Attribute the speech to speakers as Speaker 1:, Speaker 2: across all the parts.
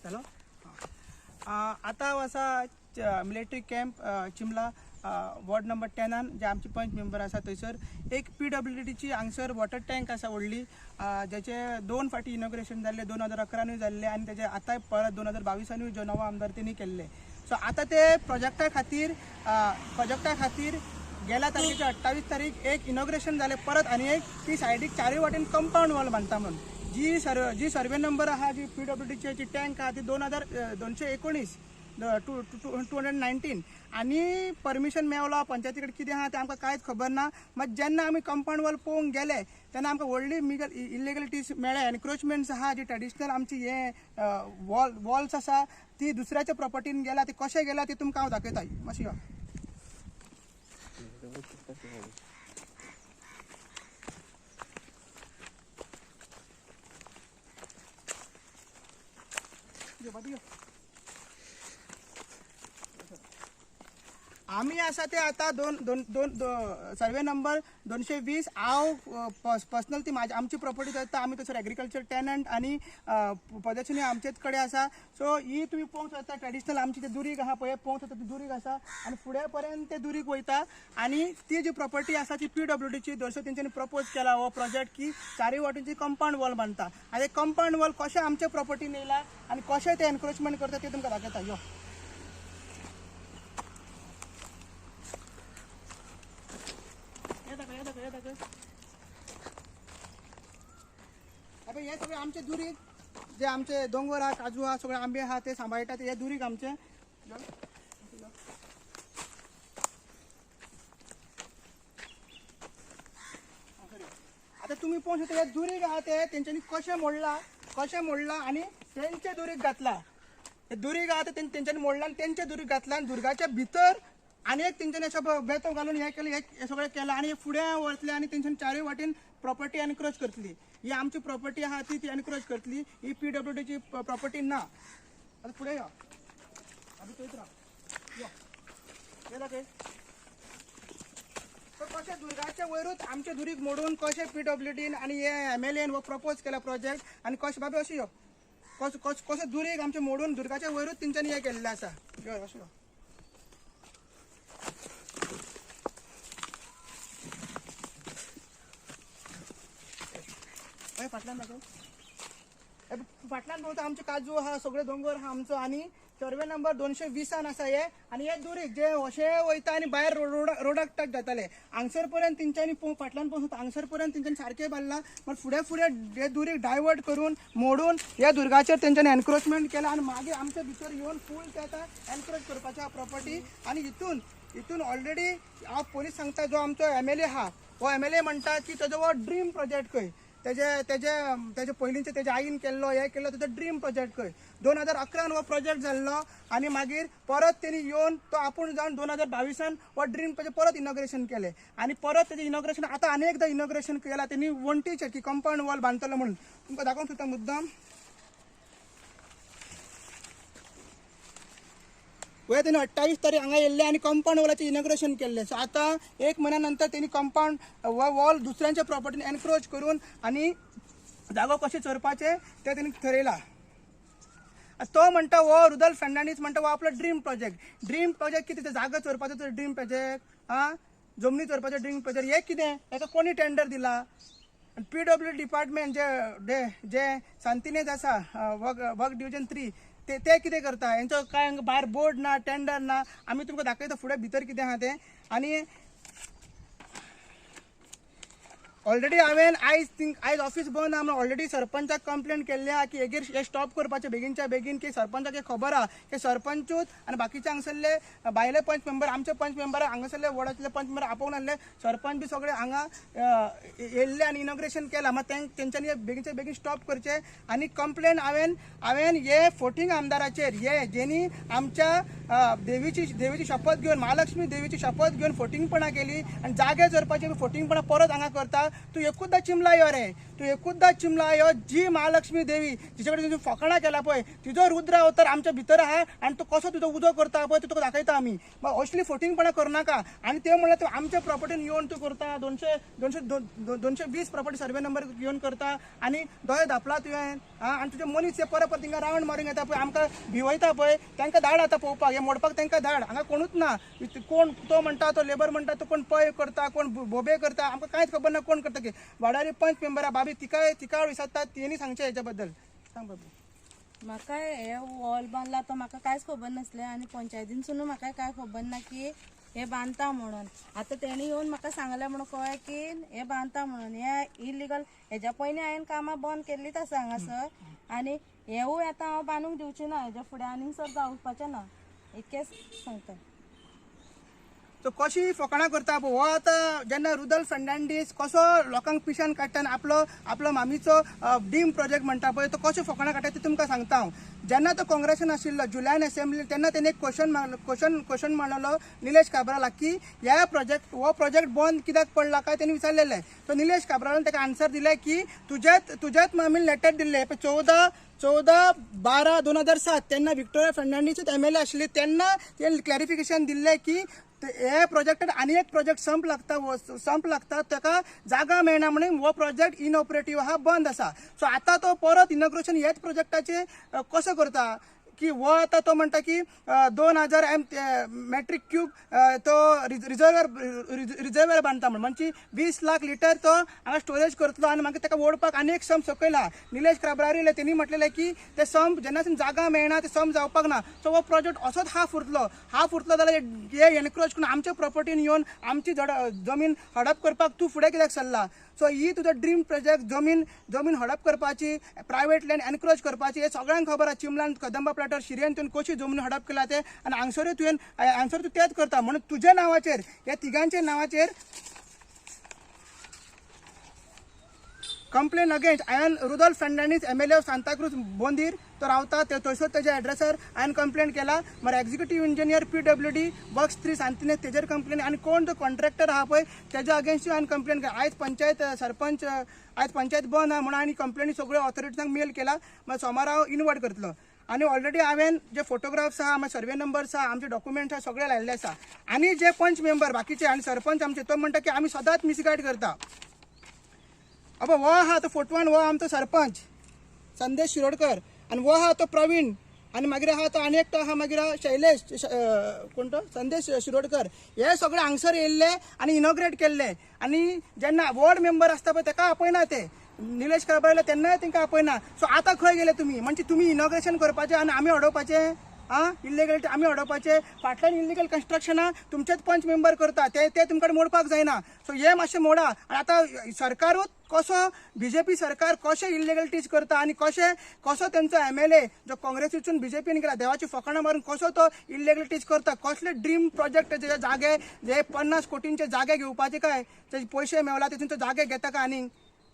Speaker 1: Hello आता असा military camp चिमला ward number 10 जे आमचे पंच मेंबर आसा थंयसर एक PWDची हांगसर वॉटर टँक आसा व्हडली ज्याचे 2 फाटी इनॉग्रेशन जाल्ले 2011 जाल्ले आनी तेजे आतां परत 2022 जो नवो आमदार तेणी केल्ले. सो आतां ते प्रोजेक्टा खातीर गेल्या तारखेच्या 28 तारीख एक इनॉग्रेशन जाले परत आनी एक ती सायडीक चारूय वाटेन कंपाऊंड वॉल बांदता म्हणून जी सर्वे नंबर आहा जी PWDची टँक आहा ती 219 219 आणि परमिशन मेवला पंचायती कडेन कितें आहा तें आमकां कांयच खबर ना. मात जेन्ना आमी कंपाऊंड वॉल पळोवंक गेले तेन्ना आमकां व्हडली इलिगलिटीज मेळ्ळे एनक्रोचमेंट्स आहा जी ट्रेडिशनल आमची हे वॉल्स आसा ती दुसऱ्याच्या प्रॉपर्टीन गेला ती कशें गेला ती तुमकां हांव दाखयता मातशी आम्ही असा ते आता सर्वे नंबर 220 हांव पर्सनल ती आमची प्रॉपर्टी जाता आम्ही तसर एग्रीकल्चर टेनंट आणि पॉझेशन आमचेच कडेन आसा. सो ही तुम्ही पळोवंक शकता ट्रेडिशनल आमची ते दुरीग आहा पळय पळोवंक शकता ती दुरीग आसा आणि फुडें पर्यंत ते दुरीग वयता आणि ती जी प्रॉपर्टी आसा ती PWDची दर्शो तेंच्यांनी प्रपोज केला हो प्रोजेक्ट की चारय वाटेनची कंपाऊंड वॉल बांदता. आनी कंपाऊंड वॉल कशें आमच्या प्रॉपर्टीन येयला आणि कशें ते एनक्रोचमेंट करता ते तुमकां दाखयता यो. हे सगळे आमचे दुरीग जे आमचे दोंगर आहा काजू आहा सगळे आंबे आहा ते सांबाळटात हे दुरीग आमचे. आता तुम्ही पळोवंक शकता हे दुरीग आहा ते तेंच्यांनी कशें मोडला आणि तेंचे दुरीग घातला. हे दुरीग आहा ते तेंच्यांनी मोडला आणि तेंचे दुरीग घातला आणि दुर्गाच्या भितर आणि एक तेंच्यांनी अशें बेतो घालून हे केलें हे सगळें केलां आणि हे फुडें वतले आणि तेंच्यांनी चारूय वाटेन प्रॉपर्टी एनक्रोच करतली. ही आमची प्रॉपर्टी आहा ती एनक्रोच करतली. ही PWDची प्रॉपर्टी ना. आता फुडें या कशें दुर्गाच्या वयरूच आमचे दुरीग मोडून कशें PWDन आणि हे MLAन हो प्रपोज केला प्रोजेक्ट आणि कशें बाबी अशी यो कशें दुरीग आमचे मोडून दुर्गाच्या वयरूच तेंच्यांनी हे केल्लें आसा यो अशें यो. फाटल्यान पळोवता आमचे काजू आहा सगळे दोंगर आहा आमचो आणि सर्वे नंबर 220 आसा हे आणि हे दुरीग जे अशें वयता आणि भायर रोडाक टच जाताले हांगसर पर्यंत तेंच्यांनी फाटल्यान पळोवंक हांगसर पर्यंत तेंच्यांनी सारकें बांदलां. पण फुडें हे दुरीग डायवर्ट करून मोडून ह्या दुर्गाचेर तेंच्यांनी एनक्रोचमेंट केला आणि मागीर आमच्या भितर येवन फूल तेका एनक्रोच करपाच्या प्रॉपर्टी आणि हितून ऑलरेडी हांव पयलींच सांगता जो आमचो MLA आहा हो MLA म्हणटा की तेजो हो ड्रीम प्रोजेक्ट खंय तेजे पयलींचे तेजे आईन केल्लो हे केल्लो तेजो ड्रीम प्रोजेक्ट खंय 2011 हो प्रोजेक्ट जाल्लो आणि मागीर परत तेणी येवन तो आपूण जावन 2022 हो ड्रीम प्रोजेक्ट परत इनॉग्रेशन केले आणि परत तेजें इनॉग्रेशन आतां आनी एकदां इनॉग्रेशन केला तेणी वणटीचेर की कंपाऊंड वॉल बांदतलो म्हणून तुमकां दाखोवंक सोदता मुद्दाम. वय तेणी 28 तारीख हांगा येयल्ले आणि कंपाऊंड वॉलाचें इनॉग्रेशन केल्लें. सो आतां 1 म्हयन्या नंतर तेणी कंपाऊंड वॉल दुसऱ्यांच्या प्रॉपर्टीन एनक्रोच करून आणि जागो कशें चोरपाचें तें तेणी ठरयला. तो म्हणटा हो रुदल फर्नांडीस म्हणटा हो आपलो ड्रीम प्रोजेक्ट कितें जागो चोरपाचो तो ड्रीम प्रोजेक्ट जमनी चोरपाचो ड्रीम प्रोजेक्ट हे कितें हेका कोणी टेंडर दिला. PWD डिपार्टमेंट जे सांतिनेज आसा वर्क डिव्हिजन 3 ते कितें करता हेंचो काय भायर बोर्ड ना टेंडर ना. आमी तुमकां दाखयता फुडें भितर कितें आहा तें. आणि ऑलरेडी हांवें आयज ऑफिस बंद आहा ऑलरेडी सरपंचाक कंप्लेंट केल्ली आहा की हे स्टॉप करपाचें बेगीनच्या बेगीन की सरपंचाक खबर आहा की सरपंचूच आणि बाकीचे हांगसरले भायले पंच मेंबर आमचे पंच मेंबर हांगासरले वॉर्डातले पंच मेंबर आपोवन हाडले सरपंच बी सगळे हांगा येयल्ले आणि इनॉग्रेशन केलां. मात तेंच्यांनी बेगीनचे बेगीन स्टॉप करचें. आणि कंप्लेंट हांवें हे फोटींग आमदाराचेर हे जेणी आमच्या देवीची शपथ घेवन महालक्ष्मी देवीची शपथ घेवन फोटींगपणां केली आणि जागे चोरपाची फोटींगपणां परत हांगा करता. तू एकूचदां चिमला यो रे तू एकूचदा चिमला यो जी महालक्ष्मी देवी जिच्याकडे तुझी फकाणा केला पळय तिजो रुद्र अवतार आमच्या भितर आहा आणि तो कसो तुजो उजो करता पळय तुका दाखयता आमी मग असली फोटिंगपणा करनाका आणि ते म्हणल्यार तू आमच्या प्रॉपर्टीन येवन तू करता 220 प्रॉपर्टी सर्वे नंबर घेवन करता आणि दोळे धापला तुवें आणि तुजे मनीस ते परत तिंगा रावंड मारूंक येता पळय आमकां भिवयता पळय तांकां धाड आतां पळोवपाक हे मोडपाक तांकां धाड हांगा कोणूच ना कोण तो म्हणटा तो लेबर म्हणटा तो कोण पय करता कोण बोबे करता आमकां कांयच खबर ना कोण करता की वाडारी पंच मेंबरा बाबी तिका विचारतात तेणी सांगचे हेच्या बद्दल सांग बाबू
Speaker 2: म्हाका हे वॉल बांदला तो म्हाका कांयच खबर नासलें आणि पंचायतीनसून म्हाका काय खबर ना की हे बांदता म्हणून आता तेणी येवन म्हाका सांगलें म्हणून कळ्ळें की हे बांदता म्हणून हे इलिगल हेच्या पयलीं हांवें कामां बंद केल्लीच आसा हांगासर आणि हेवूय आतां हांव बांदूंक दिवचें ना हेच्या फुडें आनीक सर जावपाचें ना इतकेंच सांगता
Speaker 1: तो कशी फकाणां करता पळय हो आतां जेन्ना रुदल फर्नांडीस कसो लोकांक पिशान काडटा आनी आपलो मामीचो डीम प्रोजेक्ट म्हणटा पळय तो कशो फकाणां काडटा ते तुमकां सांगता हांव जेन्ना तो काँग्रेसान आशिल्लो जुलायन असेंब्ली तेन्ना तेणे एक क्वेश्चन मांडलो निलेश काब्राला की ह्या प्रोजेक्ट बंद कित्याक पडला काय तेणी विचारलेलें तो निलेश काब्रालान ताका आन्सर दिलें की तुज्याच मामीन लेटर दिल्लें 14/12/2007 तेन्ना विक्टोरिया फर्नांडीस MLA आशिल्ली तेन्ना तेणें क्लॅरिफिकेशन दिल्लें की हे प्रोजेक्टात आनी एक प्रोजेक्ट संप लागता ताका जागा मेळना म्हणून हो प्रोजेक्ट इनऑपरेटिव्ह आहा बंद आसा सो आता तो परत इनॉग्रेशन हेच प्रोजेक्टाचे कसो करता की हो आता तो म्हणटा की 2000 मेट्रिक क्यूब तो रिजर्वर बांदता म्हणजे 20 लाख लिटर तो हांगा स्टोरेज करतलो आणि मागीर ताका ओडपाक आनी एक संप सकयला निलेश काब्राल येयले तेणी म्हटलेलें की ते संप जेन्ना जागा मेळना ते संप जावपाक ना सो हो प्रोजेक्ट असोच हाफ उरतलो जाल्यार हे एनक्रोच करून आमच्या प्रॉपर्टीन येवन आमची जमीन हडप करपाक तूं फुडें कित्याक सरला सो ही तुजो ड्रीम प्रोजेक्ट जमीन हडप करपाची प्रायवेट लँड एनक्रोच करपाची हे सगळ्यांक खबर आसा चिमलान कदंबा प्लॅटर शिरयेन तुवें कशी जमीन हडप केला ते आनी हांगसरूय हांगसर तूं तेच करता म्हणून तुज्या नांवाचेर ह्या तिगांच्या नांवाचेर कंप्लेन अगेन्स्ट हांवें रुदल फर्नांडीस MLA ऑफ सांताक्रूज बोंदीर तो रावता थंयसर तेज्या एड्रेसार हांवें कंप्लेन केला मागीर एक्झिक्युटीव इंजिनियर PWD वर्क्स 3 सांतिनेज तेजेर कंप्लेन आनी कोण तो कॉन्ट्रॅक्टर आहा पळय तेज्या अगेन्स्ट हांवें कंप्लेन केला आयज पंचायत बंद आहा म्हणून आनी कंप्लेनी सगळ्यो ऑथॉरिटीजांक मेल केला मागीर सोमार हांव इनवर्ट करतलो आणि ऑलरेडी हांवें जे फोटोग्राफ्स आहा आमचे सर्वे नंबर्स आहा आमचे डॉक्युमेंट्स आहा सगळे लायल्ले आसा आनी जे पंच मेंबर बाकीचे आनी सरपंच आमचे तो म्हणटा की आमी सदांच मिसगायड करता अब हो आहा तो फोटवान हो आमचो सरपंच संदेश शिरोडकर आणि हो आहा तो प्रवीण आणि मागीर आहा तो आनी एकटो आहा मागीर शैलेश कोण तो संदेश शिरोडकर हे सगळे हांगसर येयल्ले आनी इनॉग्रेट केल्ले आणि जेन्ना वॉर्ड मेंबर आसता पळय ताका आपयना ते निलेश काब्राल तेन्नाय तांकां आपयना सो आतां खंय गेले तुमी म्हणजे तुमी इनॉग्रेशन करपाचें आनी आमी अडोवपाचें इल्लिगलिटी आमी अडोवपाचे फाटल्यान इल्लिगल कन्स्ट्रक्शनां तुमचेच पंच मेंबर करता ते तुमकडे मोडपाक जायना सो हे मातशें मोडा आनी आतां सरकारूच कसो BJP सरकार कशें इल्लिगलिटीज करता आनी कसो तेंचो MLA जो काँग्रेसीसून BJPन गेला देवाची फकाणां मारून कसो तो इल्लिगलिटीज करता कसले ड्रीम प्रोजेक्ट जे जागे जे 50 कोटींचे जागे घेवपाचे काय ते पयशे मेवला तेतून जागे घेता काय आनीक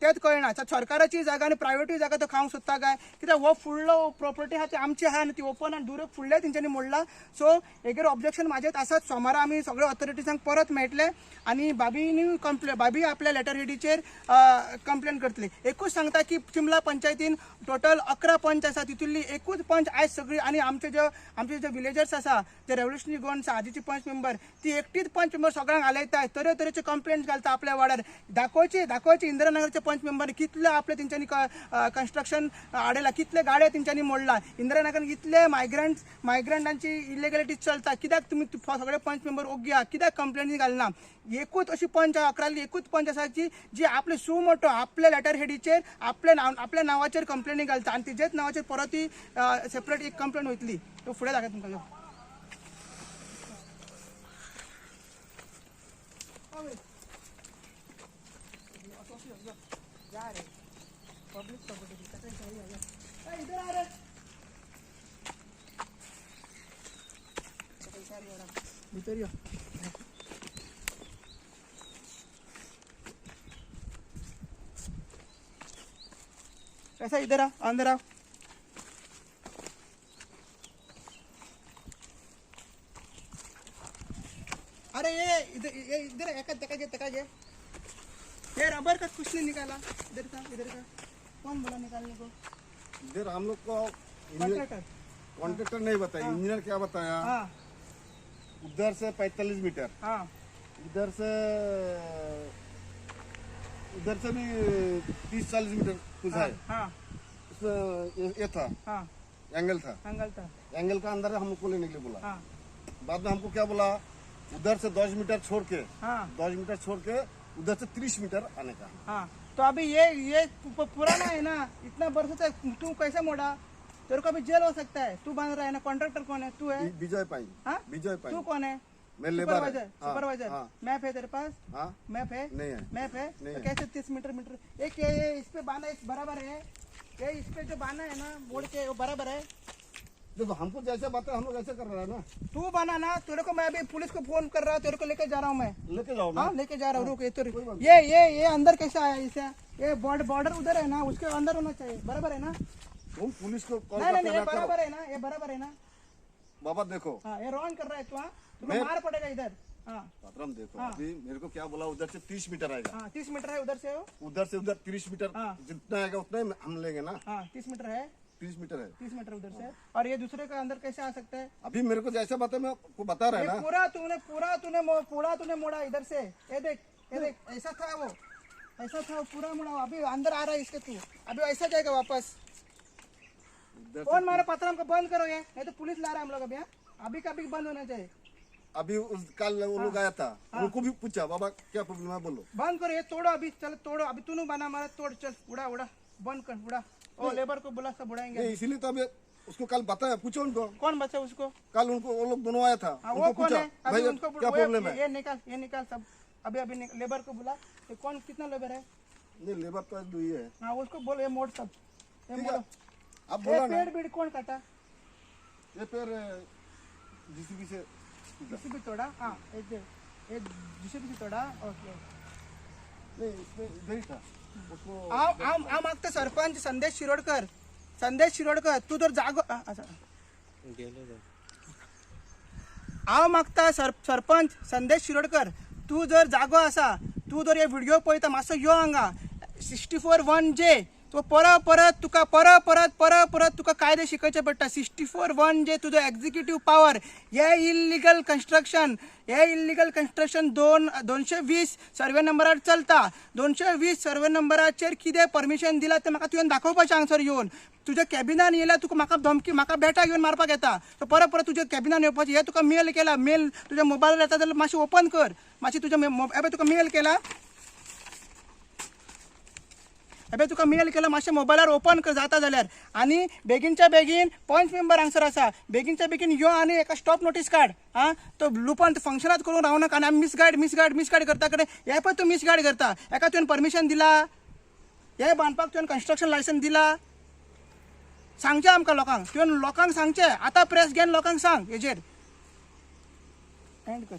Speaker 1: तेच कळना सरकाराची जागा आनी प्रायवेटूय जागा तो खावंक सोदता काय कित्याक हो फुडलो प्रॉपर्टी आहा ती आमची आहा आनी ती ओपन आनी दुरक फुडले तेंच्यांनी मोडला सो हेजेर ऑब्जेक्शन म्हाजेच आसात सोमारा आमी सगळे ऑथॉरिटीजांक परत मेळटले आनी बाबी आपल्या लेटर हेडीचेर कंप्लेन करतली एकूच सांगता की चिमला पंचायतीन टोटल 11 पंच आसा तितूंतली एकूच पंच आयज सगळी आनी आमचे जे विलेजर्स आसा जे रेव्होल्युशनरी गोवन आसा आदींची पंच मेंबर ती एकटीच पंच मेंबर सगळ्यांक आलयताय तरेतरेचे कंप्लेंट्स घालता आपल्या वाड्यार दाखोवची इंदिरानगरचे पंच मेंबर कितले आपले तेंच्यांनी कन्स्ट्रक्शन आडयला कितले गाड्या तेंच्यांनी मोडला इंदिरानगर इतले मायग्रंटांची इलिगलिटीज चलता कित्याक तुमी सगळे पंच मेंबर ओग्गी कित्याक कंप्लेनी घालना एकूच अशी पंच 11 एकूच पंच आसा जी आपले सुमोटो आपल्या लेटर हेडीचेर आपल्या नांवाचेर कंप्लेनी घालता आनी तिजेच नांवाचेर परत ती सेपरेट एक कंप्लेन वयतली तो फुडें दाखयता तुमकां पब्लिक प्रॉपर्टी इधर आ रे भीतर यो कैसा इधर आ अंदर आओ अरे ये इधर एका तका घे ये रबर का कुछ नहीं निकाला, इधर का कौन बोला निकालने को?
Speaker 3: इधर हम लोग को
Speaker 1: कॉन्ट्रैक्टर।
Speaker 3: कॉन्ट्रैक्टर नहीं बताया, इंजीनियर क्या बताया,
Speaker 1: हाँ
Speaker 3: उधर से 45 मीटर,
Speaker 1: हाँ
Speaker 3: इधर से भी 30-40 मीटर कुछ है।
Speaker 1: हाँ
Speaker 3: उसमें ये था,
Speaker 1: हाँ
Speaker 3: एंगल था,
Speaker 1: एंगल था।
Speaker 3: एंगल का अंदर हमको लेने के लिए बोला।
Speaker 1: हाँ
Speaker 3: बाद में हमको क्या बोला, उधर से 10 मीटर छोड़ के,
Speaker 1: हाँ
Speaker 3: 10 मीटर छोड़ के उधर से 30 मीटर आने का।
Speaker 1: हाँ तो अभी ये पुराना है ना, इतना वर्ष से तू कैसे मोड़ा? तेरे को अभी जेल हो सकता है। तू बांध रहा है ना, कॉन्ट्रैक्टर कौन है? तू है।
Speaker 3: विजय पाई,
Speaker 1: हाँ
Speaker 3: विजय पाई,
Speaker 1: तू कौन है?
Speaker 3: मैं लेबर है।
Speaker 1: सुपरवाइजर।
Speaker 3: हाँ,
Speaker 1: सुपरवाइजर
Speaker 3: हाँ,
Speaker 1: मैप है तेरे पास?
Speaker 3: हाँ,
Speaker 1: मैप है?
Speaker 3: नहीं है,
Speaker 1: मैप है
Speaker 3: नहीं
Speaker 1: तो
Speaker 3: है।
Speaker 1: कैसे 30 मीटर एक ये इस पे बांधा है, बराबर है? ये इस पे जो बांधा है ना बोर्ड के, वो बराबर है?
Speaker 3: देखो हमको जैसे बात है हम लोग ऐसे कर रहे हैं ना।
Speaker 1: तू बना ना, तेरे को मैं अभी पुलिस को फोन कर रहा हूँ, तेरे को लेके जा रहा हूँ मैं।
Speaker 3: लेके जाओ ना।
Speaker 1: हाँ लेके जा रहा हूँ, रुक। ये तो
Speaker 3: कोई बात
Speaker 1: ये अंदर कैसे आया इसे? ये बॉर्डर उधर है ना, उसके अंदर होना चाहिए, बराबर है ना?
Speaker 3: तुम पुलिस को कॉल
Speaker 1: नहीं नहीं
Speaker 3: करके
Speaker 1: ये
Speaker 3: ना करो।
Speaker 1: बराबर है ना, ये बराबर है ना?
Speaker 3: बाबा देखो,
Speaker 1: हाँ ये रॉन्ग कर रहा है तू। हाँ तुम्हें मार पड़ेगा इधर। हाँ
Speaker 3: पात्रम देखो,
Speaker 1: हाँ।
Speaker 3: अभी मेरे को क्या बोला, उधर से 30 मीटर आएगा,
Speaker 1: हाँ 30 मीटर है उधर से हो।
Speaker 3: उधर 30 मीटर,
Speaker 1: हाँ।
Speaker 3: जितना आएगा उतना ही हम लेंगे ना।
Speaker 1: हाँ 30 मीटर है,
Speaker 3: 30 मीटर है।
Speaker 1: 30 मीटर उधर से। और ये दूसरे का अंदर कैसे आ सकता है?
Speaker 3: अभी मेरे को जैसे बात है मैं आपको बता रहा है
Speaker 1: ये
Speaker 3: ना।
Speaker 1: पूरा तूने मोड़ा इधर से। ये देख ऐसा था वो, ऐसा था वो, पूरा मोड़ा। अभी अंदर आ रहा है इसके, तू अभी ऐसा जाएगा वापस।
Speaker 3: उधर
Speaker 1: कौन मारा? पत्थर को बंद करो ये, नहीं तो पुलिस ला रहा है हम लोग अभी। हाँ? अभी का अभी बंद होना चाहिए।
Speaker 3: अभी कल वो लोग आया था, उनको भी पूछा बाबा क्या प्रॉब्लम है, बोलो।
Speaker 1: बंद करो ये, तोड़ो अभी, चल तोड़ो अभी। तूने बना मारा, तोड़, चल उड़ा बंद कर, उड़ा। ओ लेबर को बुला, सब उड़ाएंगे।
Speaker 3: नहीं इसीलिए तो अभी उसको कल बताया, पूछो उनको।
Speaker 1: कौन बचा उसको?
Speaker 3: कल उनको वो लोग दोनों आया था,
Speaker 1: हाँ वो
Speaker 3: उनको
Speaker 1: कौन
Speaker 3: पूछा
Speaker 1: है? अभी
Speaker 3: भाई
Speaker 1: उनको
Speaker 3: क्या प्रॉब्लम है।
Speaker 1: ये निकाल सब। अभी लेबर को बुला। ये कौन, कितना लेबर है?
Speaker 3: नहीं लेबर तो दो ही है।
Speaker 1: हाँ उसको बोल, ये मोड़ सब, ये
Speaker 3: ठीक
Speaker 1: मोड़ो।
Speaker 3: है, आप
Speaker 1: ये
Speaker 3: बोला ना।
Speaker 1: पेड़ बीड़ कौन काटा?
Speaker 3: ये पेड़ जीसीबी से
Speaker 1: जीसीबी तोड़ा? हाँ ये जीसीबी से तोड़ा। ओके।
Speaker 3: नहीं, इसमें इधर ही था उसको।
Speaker 1: आ मागता सरपंच संदेश शिरोडकर तू जर जागो हांव मागता सरपंच संदेश शिरोडकर, तू जर जागो आसा, तू जर हे व्हिडिओ पळयता, मातसो यो हांगा 64(1)J. तो परत तुका कायदे शिकवचे पडटा. 64(1)J तुजो एक्झिक्युटिव्ह पावर. हे इल्लिगल कन्स्ट्रक्शन 220 सर्वे नंबरार चलता. 220 सर्वे नंबराचेर कितें परमिशन दिला तें म्हाका तुवें दाखोवपाचें हांगसर येवन. तुज्या कॅबिनान येयल्यार तुका म्हाका धमकी, म्हाका बेटा घेवन मारपाक येता. तो परत तुज्या कॅबिनान येवपाचें. हे तुका मेल केला, मेल तुज्या मोबायलार येता जाल्यार मातशें ओपन कर. मातशी तुज्या एबे तुका मेल केला, मातशें मोबायलार ओपन कर जाता जाल्यार. आनी बेगीनच्या बेगीन पंच मेंबर हांगसर आसा, बेगीनच्या बेगीन यो आनी एका स्टॉप नोटीस काड. आं तो लुपन फंक्शनात करून रावू नाका. आनी आमी मिसगायड करता कडेन हे पळय तूं मिसगायड करता. एका तुवें परमिशन दिला, हे बांदपाक तुवें कन्स्ट्रक्शन लायसन्स दिला. सांगचें आमकां लोकांक सांगचें. आतां प्रेस घेवन लोकांक सांग हेजेर. एंड कर.